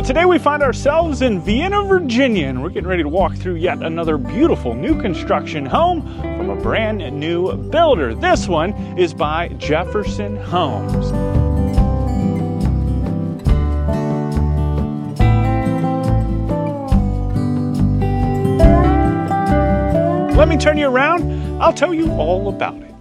today we find ourselves in Vienna, Virginia, and we're getting ready to walk through yet another beautiful new construction home from a brand new builder. This one is by Jefferson Homes. Let me turn you around. I'll tell you all about it.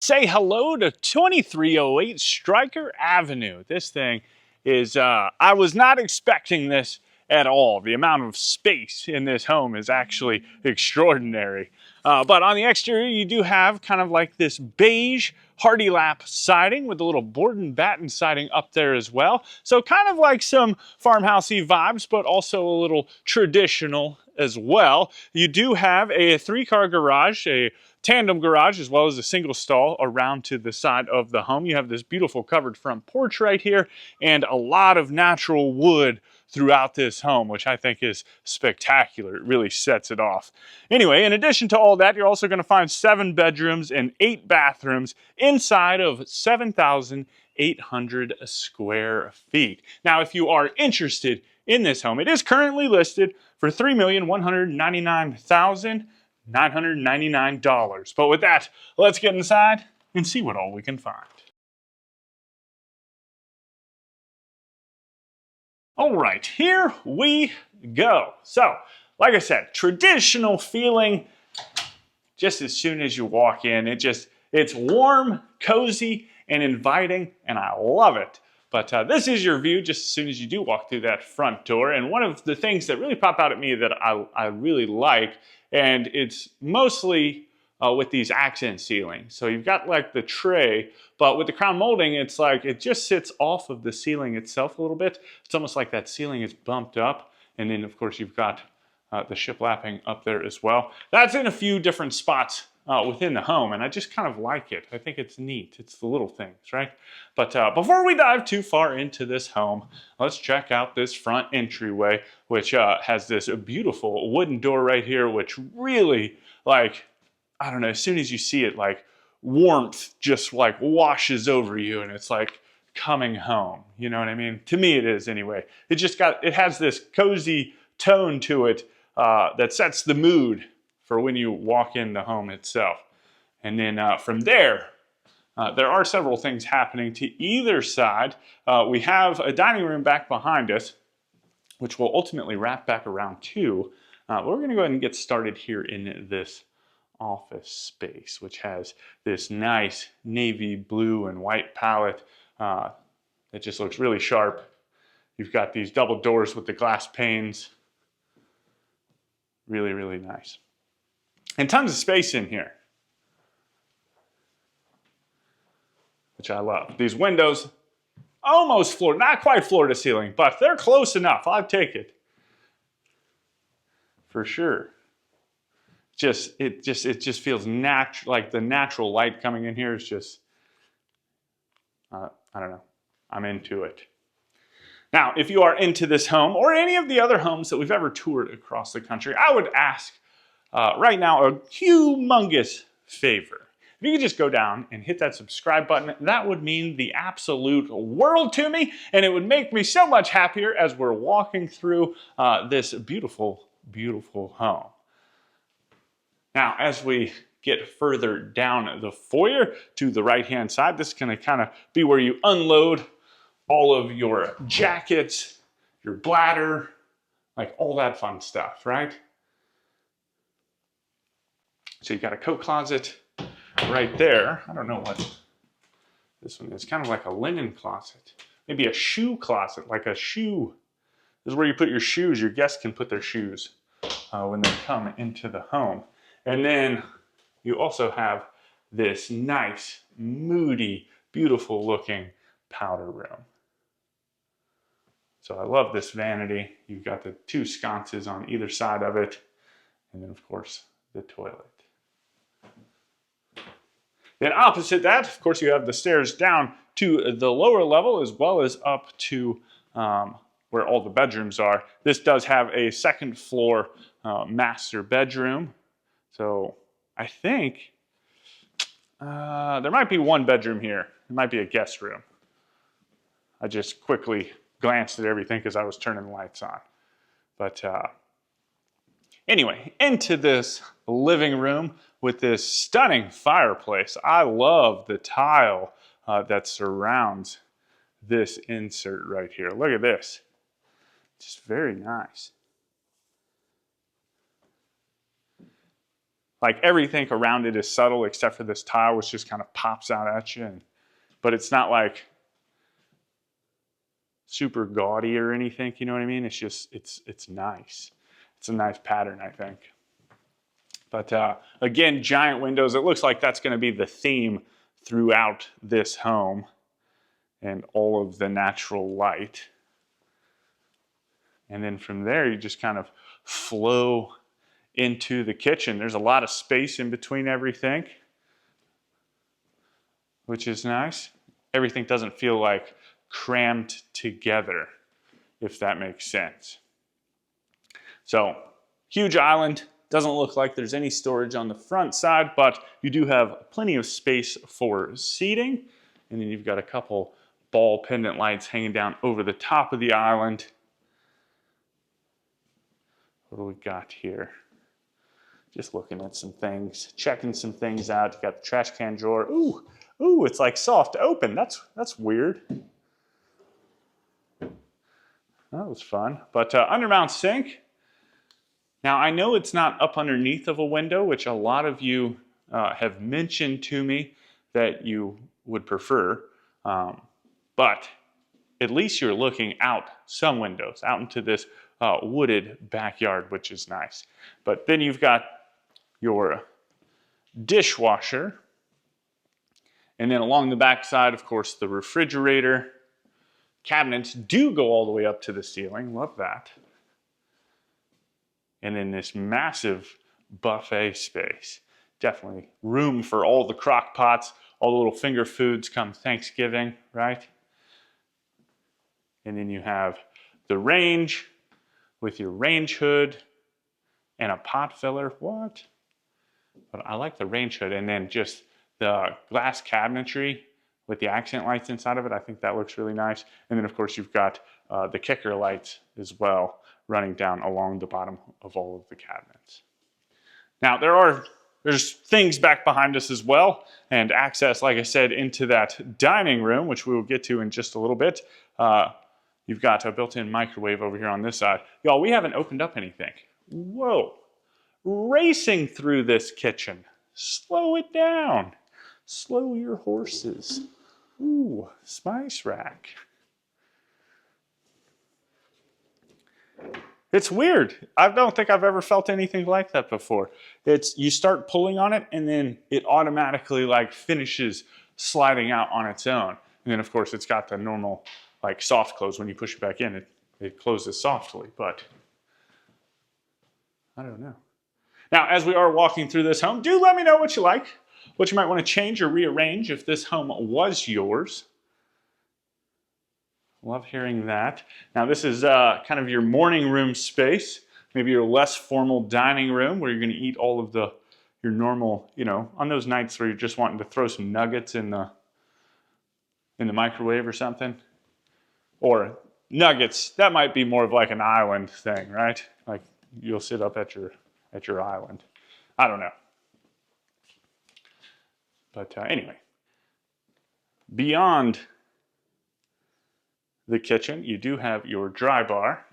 Say hello to 2308 Stryker Avenue. This thing is, I was not expecting this at all. The amount of space in this home is actually extraordinary. But on the exterior, you do have kind of like this beige hardy lap siding with a little board and batten siding up there as well. So kind of like some farmhousey vibes, but also a little traditional as well. You do have a 3-car garage, a tandem garage, as well as a single stall around to the side of the home. You have this beautiful covered front porch right here and a lot of natural wood throughout this home, which I think is spectacular. It really sets it off. Anyway, in addition to all that, you're also going to find 7 bedrooms and 8 bathrooms inside of 7,800 square feet. Now, if you are interested in this home, it is currently listed for $3,199,999. But with that, let's get inside and see what all we can find. All right, here we go. So, like I said, traditional feeling just as soon as you walk in. It's warm, cozy, and inviting, and I love it. But this is your view just as soon as you do walk through that front door. And one of the things that really pop out at me that I really like, and it's mostly with these accent ceilings. So you've got like the tray, but with the crown molding, it's like it just sits off of the ceiling itself a little bit. It's almost like that ceiling is bumped up. And then of course you've got the shiplapping up there as well. That's in a few different spots within the home, and I just kind of like it. I think it's neat. It's the little things, right? But before we dive too far into this home, let's check out this front entryway, which has this beautiful wooden door right here, which really, like, I don't know, as soon as you see it, like, warmth just like washes over you, and it's like coming home. You know what I mean? To me, it is anyway. It has this cozy tone to it that sets the mood for when you walk in the home itself. And then from there are several things happening to either side. We have a dining room back behind us, which will ultimately wrap back around too. But we're gonna go ahead and get started here in this office space, which has this nice navy blue and white palette that just looks really sharp. You've got these double doors with the glass panes. Really, really nice. And tons of space in here, which I love. These windows, almost floor, not quite floor to ceiling, but they're close enough. I'll take it. For sure. It just feels natural, like the natural light coming in here is just, I don't know, I'm into it. Now, if you are into this home or any of the other homes that we've ever toured across the country, I would ask right now a humongous favor. If you could just go down and hit that subscribe button, that would mean the absolute world to me, and it would make me so much happier as we're walking through this beautiful, beautiful home. Now, as we get further down the foyer to the right-hand side, this is going to kind of be where you unload all of your jackets, your bladder, like all that fun stuff, right? So you've got a coat closet right there. I don't know what this one is. Kind of like a linen closet. Maybe a shoe closet, like a shoe. This is where you put your shoes. Your guests can put their shoes when they come into the home. And then you also have this nice, moody, beautiful looking powder room. So I love this vanity. You've got the 2 sconces on either side of it. And then of course, the toilet. Then opposite that, of course, you have the stairs down to the lower level as well as up to where all the bedrooms are. This does have a 2nd floor master bedroom. So I think there might be 1 bedroom here. It might be a guest room. I just quickly glanced at everything because I was turning the lights on. But anyway, into this living room with this stunning fireplace. I love the tile that surrounds this insert right here. Look at this. Just very nice. Like everything around it is subtle except for this tile, which just kind of pops out at you. But it's not like super gaudy or anything, you know what I mean? It's just, it's nice. It's a nice pattern, I think. But again, giant windows. It looks like that's going to be the theme throughout this home and all of the natural light. And then from there, you just kind of flow into the kitchen. There's a lot of space in between everything, which is nice. Everything doesn't feel like crammed together, if that makes sense. So, huge island. Doesn't look like there's any storage on the front side, but you do have plenty of space for seating. And then you've got a couple ball pendant lights hanging down over the top of the island. What do we got here? Just looking at some things, checking some things out. You got the trash can drawer. Ooh, it's like soft open. That's weird. That was fun. But undermount sink. Now I know it's not up underneath of a window, which a lot of you have mentioned to me that you would prefer. But at least you're looking out some windows, out into this wooded backyard, which is nice. But then you've got your dishwasher. And then along the back side, of course, the refrigerator. Cabinets do go all the way up to the ceiling. Love that. And then this massive buffet space. Definitely room for all the crock pots, all the little finger foods come Thanksgiving, right? And then you have the range with your range hood and a pot filler. What? But I like the range hood. And then just the glass cabinetry with the accent lights inside of it. I think that looks really nice. And then, of course, you've got the kicker lights as well running down along the bottom of all of the cabinets. Now, there's things back behind us as well, and access, like I said, into that dining room, which we will get to in just a little bit. You've got a built-in microwave over here on this side. Y'all, we haven't opened up anything. Whoa. Racing through this kitchen. Slow it down. Slow your horses. Ooh, spice rack. It's weird. I don't think I've ever felt anything like that before. You start pulling on it and then it automatically like finishes sliding out on its own. And then of course it's got the normal like soft close. When you push it back in, it closes softly, but I don't know. Now, as we are walking through this home, do let me know what you like, what you might want to change or rearrange if this home was yours. Love hearing that. Now, this is kind of your morning room space, maybe your less formal dining room where you're going to eat all of your normal, on those nights where you're just wanting to throw some nuggets in the microwave or something. Or nuggets, that might be more of like an island thing, right? Like you'll sit up at your island. I don't know. But anyway, beyond the kitchen, you do have your dry bar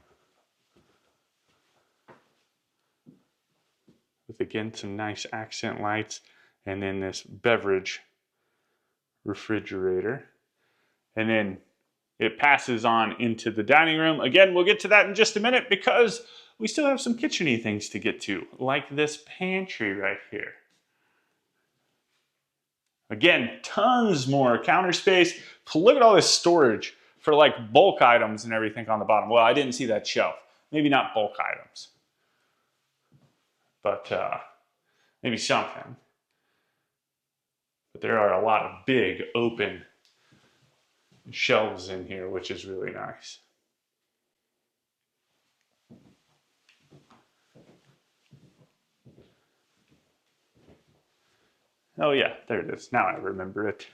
with, again, some nice accent lights, and then this beverage refrigerator. And then it passes on into the dining room. Again, we'll get to that in just a minute because we still have some kitchen-y things to get to, like this pantry right here. Again, tons more counter space. Look at all this storage for like bulk items and everything on the bottom. Well, I didn't see that shelf. Maybe not bulk items, but maybe something. But there are a lot of big open shelves in here, which is really nice. Oh yeah, there it is. Now I remember it.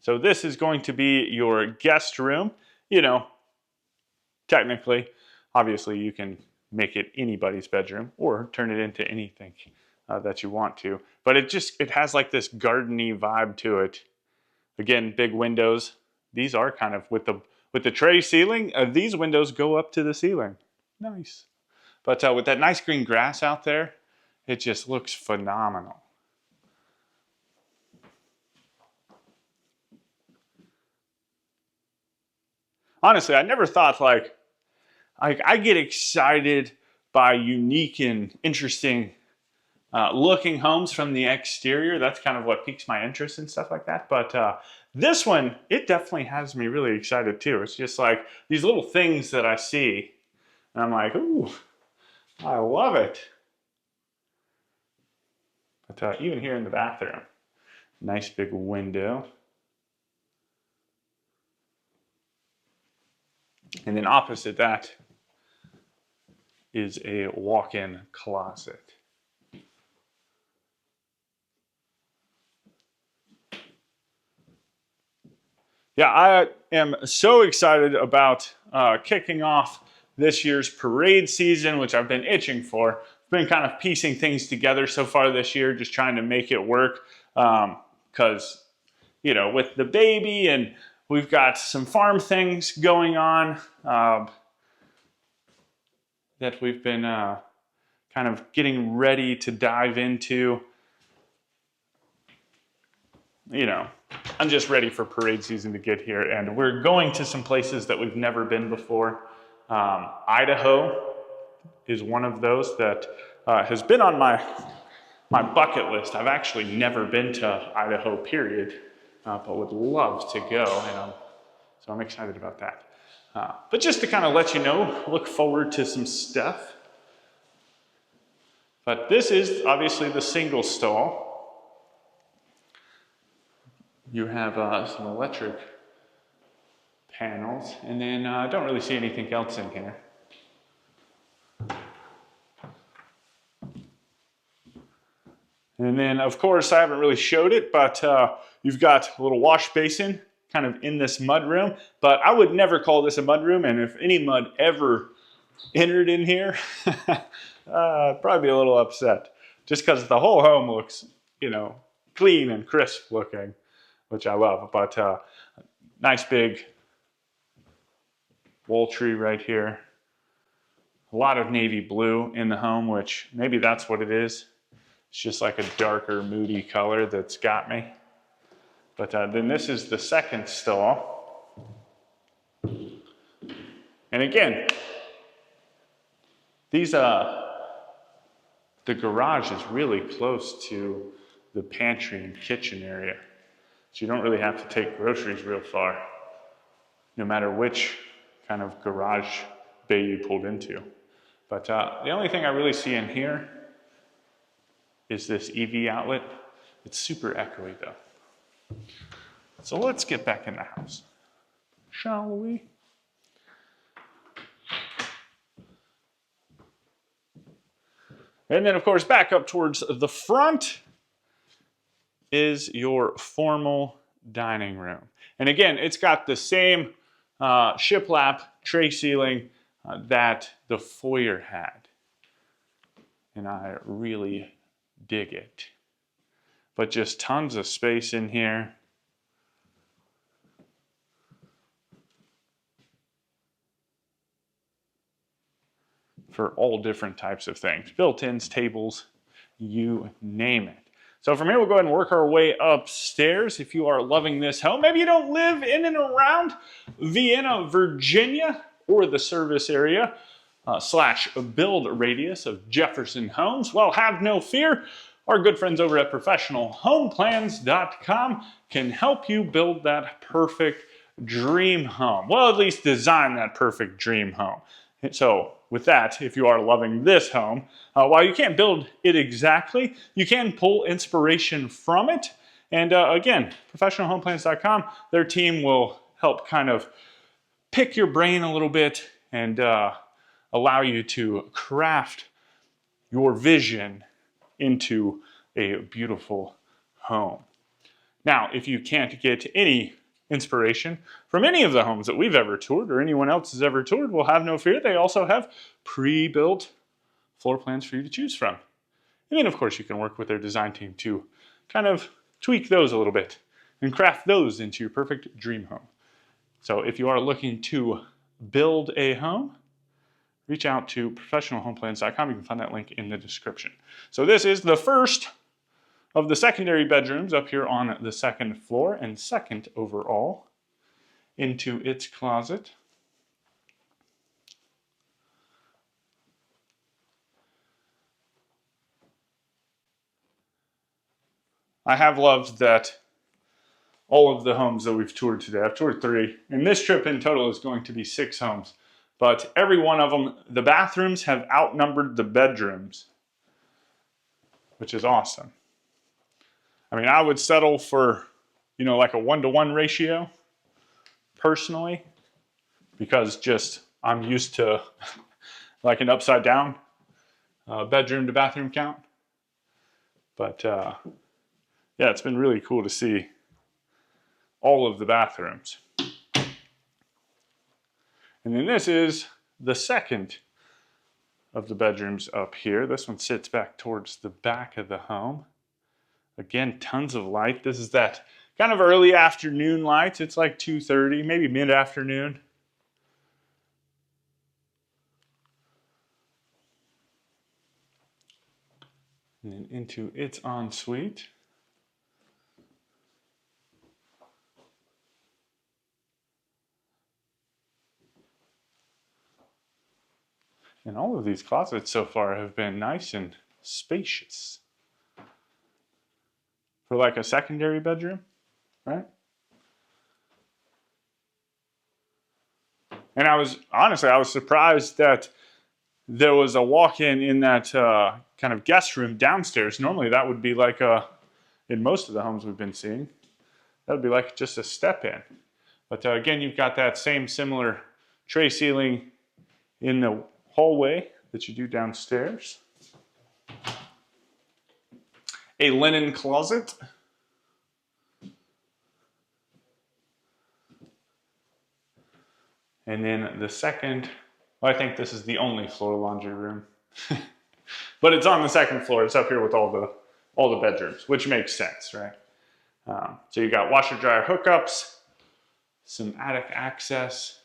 So this is going to be your guest room. you know, technically, obviously you can make it anybody's bedroom or turn it into anything that you want to. But it has like this gardeny vibe to it. Again, big windows. These are kind of with the tray ceiling. These windows go up to the ceiling. Nice. But with that nice green grass out there, it just looks phenomenal. Honestly, I never thought like I get excited by unique and interesting looking homes from the exterior. That's kind of what piques my interest and stuff like that. But this one, it definitely has me really excited too. It's just like these little things that I see, and I'm like, ooh, I love it. But even here in the bathroom, nice big window. And then opposite that is a walk-in closet. Yeah, I am so excited about kicking off this year's parade season, which I've been itching for. I've been kind of piecing things together so far this year, just trying to make it work. Because, you know, with the baby and we've got some farm things going on that we've been kind of getting ready to dive into. You know, I'm just ready for parade season to get here, and we're going to some places that we've never been before. Idaho is one of those that has been on my bucket list. I've actually never been to Idaho, period, but would love to go, and so I'm excited about that. But just to kind of let you know, look forward to some stuff. But this is obviously the single stall. You have some electric panels, and then I don't really see anything else in here. And then, of course, I haven't really showed it, but you've got a little wash basin kind of in this mudroom. But I would never call this a mudroom, and if any mud ever entered in here, I'd probably be a little upset. Just because the whole home looks, you know, clean and crisp looking, which I love. But nice big wall tree right here. A lot of navy blue in the home, which maybe that's what it is. It's just like a darker, moody color that's got me. But then this is the second stall. And again, these the garage is really close to the pantry and kitchen area. So you don't really have to take groceries real far, no matter which kind of garage bay you pulled into. But the only thing I really see in here is this EV outlet. It's super echoey though. So let's get back in the house, shall we? And then of course, back up towards the front is your formal dining room. And again, it's got the same shiplap tray ceiling that the foyer had. And I really dig it. But just tons of space in here. For all different types of things. Built-ins, tables, you name it. So from here, we'll go ahead and work our way upstairs. If you are loving this home, maybe you don't live in and around Vienna, Virginia, or the service area / build radius of Jefferson Homes, well, have no fear. Our good friends over at professionalhomeplans.com can help you build that perfect dream home. Well, at least design that perfect dream home. So with that, if you are loving this home, while you can't build it exactly, you can pull inspiration from it. And again, professionalhomeplans.com, their team will help kind of pick your brain a little bit and allow you to craft your vision into a beautiful home. Now, if you can't get any inspiration from any of the homes that we've ever toured or anyone else has ever toured, well, have no fear. They also have pre-built floor plans for you to choose from. And then, of course, you can work with their design team to kind of tweak those a little bit and craft those into your perfect dream home. So if you are looking to build a home, reach out to professionalhomeplans.com. You can find that link in the description. So this is the first of the secondary bedrooms up here on the second floor and second overall into its closet. I have loved that all of the homes that we've toured today, I've toured 3, and this trip in total is going to be 6 homes. But every one of them, the bathrooms have outnumbered the bedrooms, which is awesome. I mean, I would settle for, like a 1-to-1 ratio, personally, because just I'm used to like an upside down bedroom to bathroom count. But yeah, it's been really cool to see all of the bathrooms. And then this is the second of the bedrooms up here. This one sits back towards the back of the home. Again, tons of light. This is that kind of early afternoon light. It's like 2:30, maybe mid-afternoon. And then into its ensuite. And all of these closets so far have been nice and spacious for like a secondary bedroom, right? And I was surprised that there was a walk-in in that kind of guest room downstairs. Normally that would be like in most of the homes we've been seeing, that would be like just a step in. But again, you've got that same similar tray ceiling in the hallway that you do downstairs. A linen closet. And then the second, well, I think this is the only floor laundry room. But it's on the second floor. It's up here with all the bedrooms, which makes sense, right? So you got washer dryer hookups, some attic access,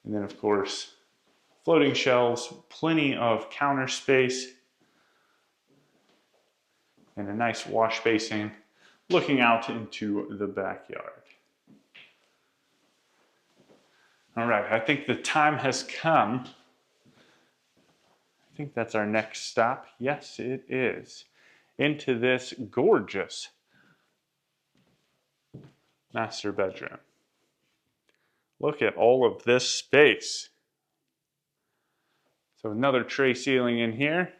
and then of course floating shelves, plenty of counter space, and a nice wash basin looking out into the backyard. All right, I think the time has come. I think that's our next stop. Yes, it is. Into this gorgeous master bedroom. Look at all of this space. So another tray ceiling in here.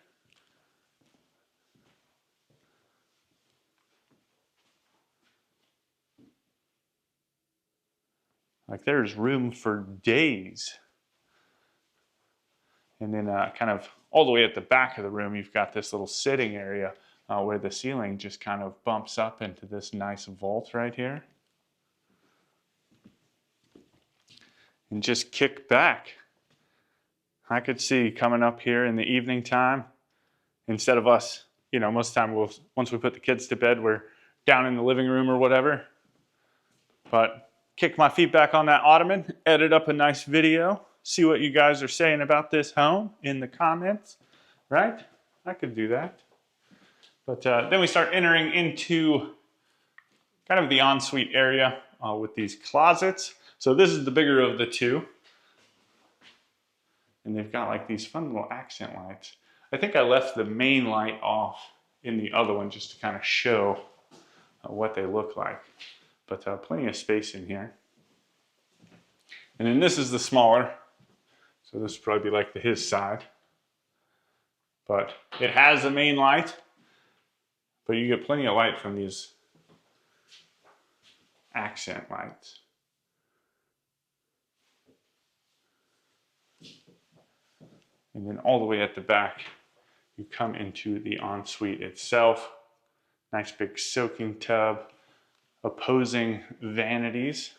Like there's room for days. And then kind of all the way at the back of the room, you've got this little sitting area where the ceiling just kind of bumps up into this nice vault right here. And just kick back. I could see coming up here in the evening time, instead of us, most of the time once we put the kids to bed, we're down in the living room or whatever. But kick my feet back on that ottoman, edit up a nice video, see what you guys are saying about this home in the comments, right? I could do that. But then we start entering into kind of the ensuite area with these closets. So this is the bigger of the two. And they've got like these fun little accent lights. I think I left the main light off in the other one just to kind of show what they look like. But plenty of space in here. And then this is the smaller. So this would probably be like his side. But it has a main light. But you get plenty of light from these accent lights. And then all the way at the back, you come into the ensuite itself. Nice big soaking tub, opposing vanities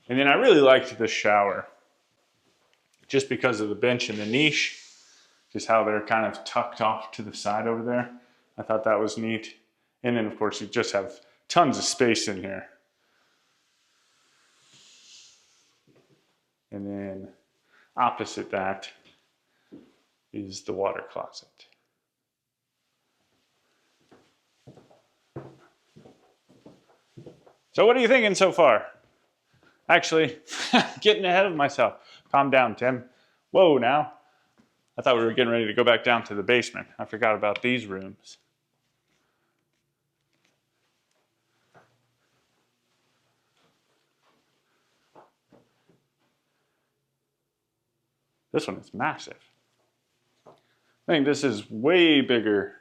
And then I really liked the shower just because of the bench and the niche, just how they're kind of tucked off to the side over there. I thought that was neat. And then of course you just have tons of space in here. And then opposite that is the water closet. So what are you thinking so far? Actually, getting ahead of myself. Calm down, Tim. Whoa, now. I thought we were getting ready to go back down to the basement. I forgot about these rooms. This one is massive. I think this is way bigger.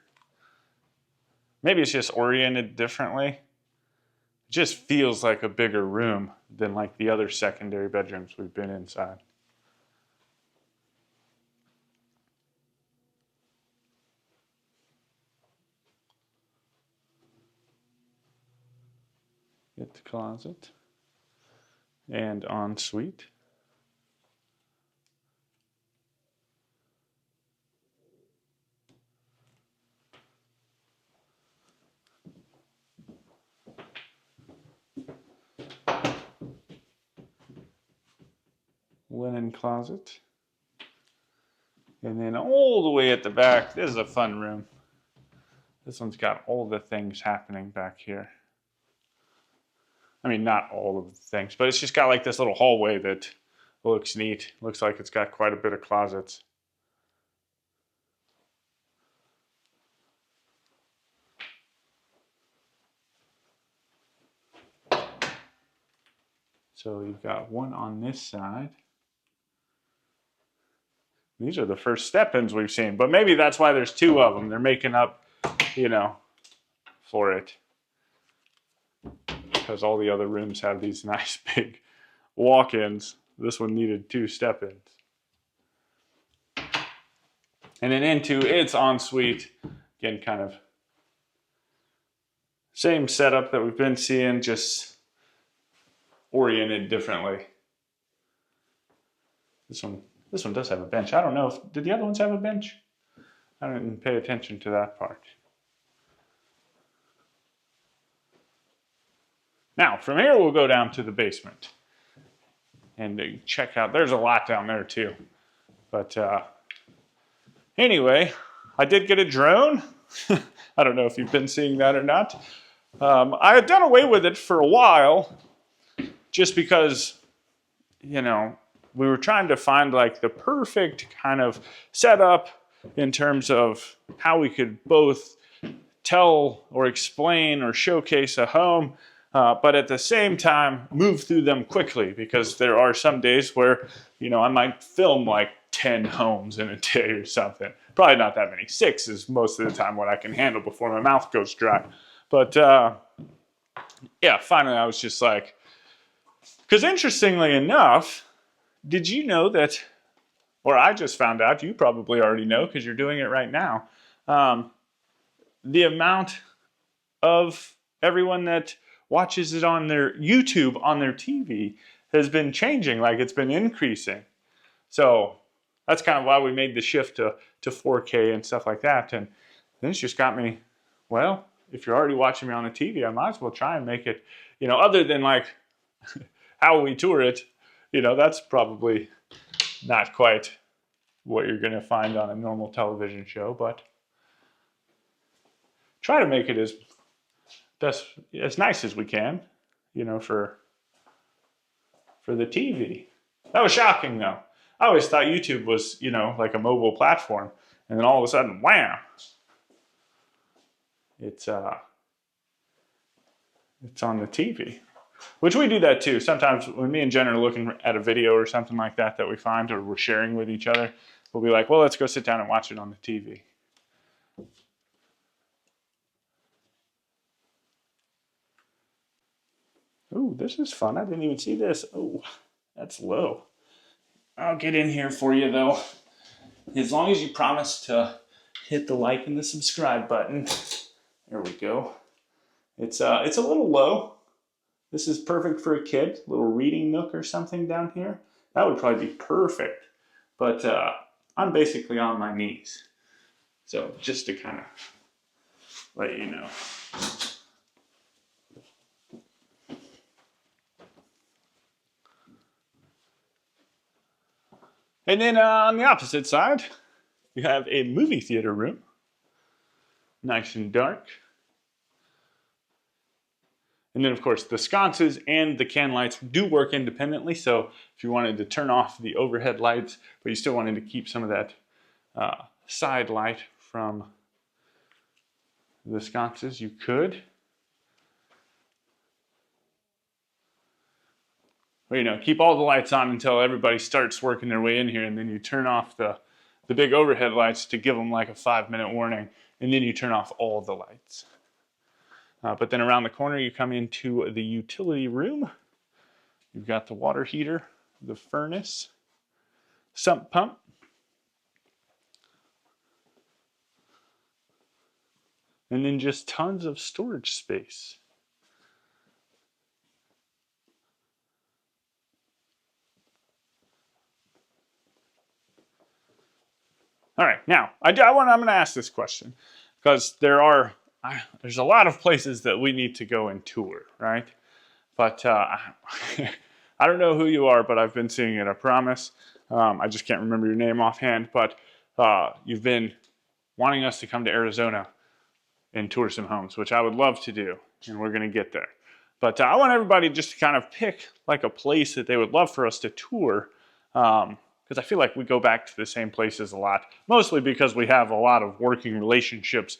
Maybe it's just oriented differently. It just feels like a bigger room than like the other secondary bedrooms we've been inside. Get the closet and ensuite. Linen closet. And then all the way at the back, this is a fun room. This one's got all the things happening back here. I mean, not all of the things, but it's just got like this little hallway that looks neat. Looks like it's got quite a bit of closets. So you've got one on this side. These are the first step-ins we've seen, but maybe that's why there's two of them. They're making up, you know, for it. Because all the other rooms have these nice big walk-ins. This one needed two step-ins. And then into its ensuite, again, kind of same setup that we've been seeing, just oriented differently. This one does have a bench. I don't know if, did the other ones have a bench? I didn't pay attention to that part. Now, from here, we'll go down to the basement and check out. There's a lot down there too. But anyway, I did get a drone. I don't know if you've been seeing that or not. I had done away with it for a while just because, you know, we were trying to find like the perfect kind of setup in terms of how we could both tell or explain or showcase a home, but at the same time move through them quickly, because there are some days where, you know, I might film like 10 homes in a day or something. Probably not that many. 6 is most of the time what I can handle before my mouth goes dry. But yeah, finally I was just like, because interestingly enough, did you know that, or I just found out, you probably already know because you're doing it right now, the amount of everyone that watches it on their YouTube, on their TV, has been changing, like it's been increasing. So that's kind of why we made the shift to 4K and stuff like that. And this just got me, well, if you're already watching me on the TV, I might as well try and make it, you know, other than like how we tour it, you know, that's probably not quite what you're going to find on a normal television show, but try to make it as nice as we can, you know, for the TV. That was shocking, though. I always thought YouTube was, you know, like a mobile platform, and then all of a sudden, wham! It's on the TV. Which we do that too. Sometimes when me and Jen are looking at a video or something like that that we find or we're sharing with each other, we'll be like, well, let's go sit down and watch it on the TV. Ooh, this is fun. I didn't even see this. Oh, that's low. I'll get in here for you though. As long as you promise to hit the like and the subscribe button. There we go. It's a little low. This is perfect for a kid, little reading nook or something down here. That would probably be perfect. But I'm basically on my knees. So just to kind of let you know. And then on the opposite side, you have a movie theater room. Nice and dark. And then, of course, the sconces and the can lights do work independently. So if you wanted to turn off the overhead lights, but you still wanted to keep some of that side light from the sconces, you could. Or, you know, keep all the lights on until everybody starts working their way in here, and then you turn off the big overhead lights to give them like a 5-minute warning, and then you turn off all the lights. But then around the corner, you come into the utility room. You've got the water heater, the furnace, sump pump, and then just tons of storage space. All right, now I'm going to ask this question because there's a lot of places that we need to go and tour, right? But I don't know who you are, but I've been seeing it, I promise. I just can't remember your name offhand, but you've been wanting us to come to Arizona and tour some homes, which I would love to do, and we're going to get there. But I want everybody just to kind of pick like a place that they would love for us to tour, because I feel like we go back to the same places a lot, mostly because we have a lot of working relationships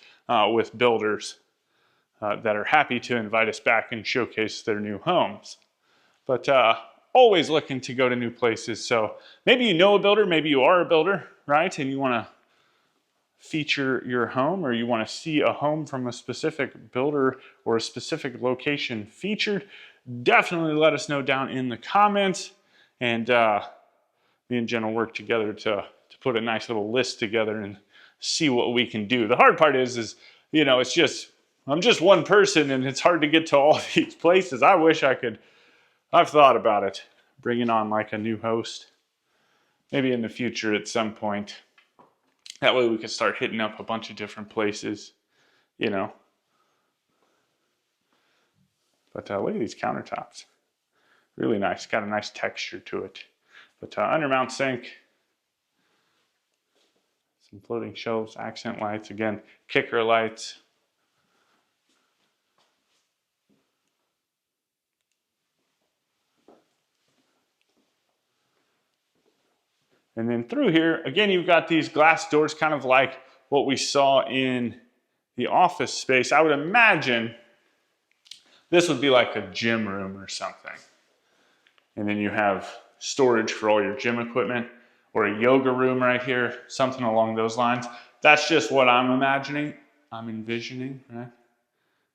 with builders that are happy to invite us back and showcase their new homes. But always looking to go to new places. So maybe you know a builder, maybe you are a builder, right? And you want to feature your home, or you want to see a home from a specific builder or a specific location featured. Definitely let us know down in the comments. And me and Jen will work together to put a nice little list together and see what we can do. The hard part is you know, I'm just one person and it's hard to get to all these places. I wish I could. I've thought about it, bringing on like a new host, maybe in the future at some point. That way we could start hitting up a bunch of different places, you know. But look at these countertops. Really nice, got a nice texture to it. But undermount sink, some floating shelves, accent lights, again, kicker lights. And then through here, again, you've got these glass doors, kind of like what we saw in the office space. I would imagine this would be like a gym room or something. And then you have storage for all your gym equipment, or a yoga room right here, something along those lines. That's just what I'm envisioning, right?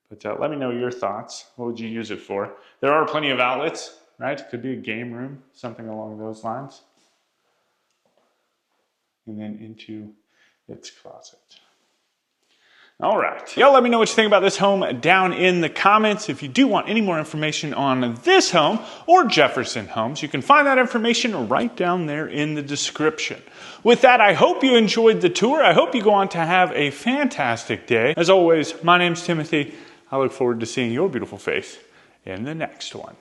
But let me know your thoughts. What would you use it for? There are plenty of outlets, right? It could be a game room, something along those lines. And then into its closet. All right. Y'all let me know what you think about this home down in the comments. If you do want any more information on this home or Jefferson Homes, you can find that information right down there in the description. With that, I hope you enjoyed the tour. I hope you go on to have a fantastic day. As always, my name's Timothy. I look forward to seeing your beautiful face in the next one.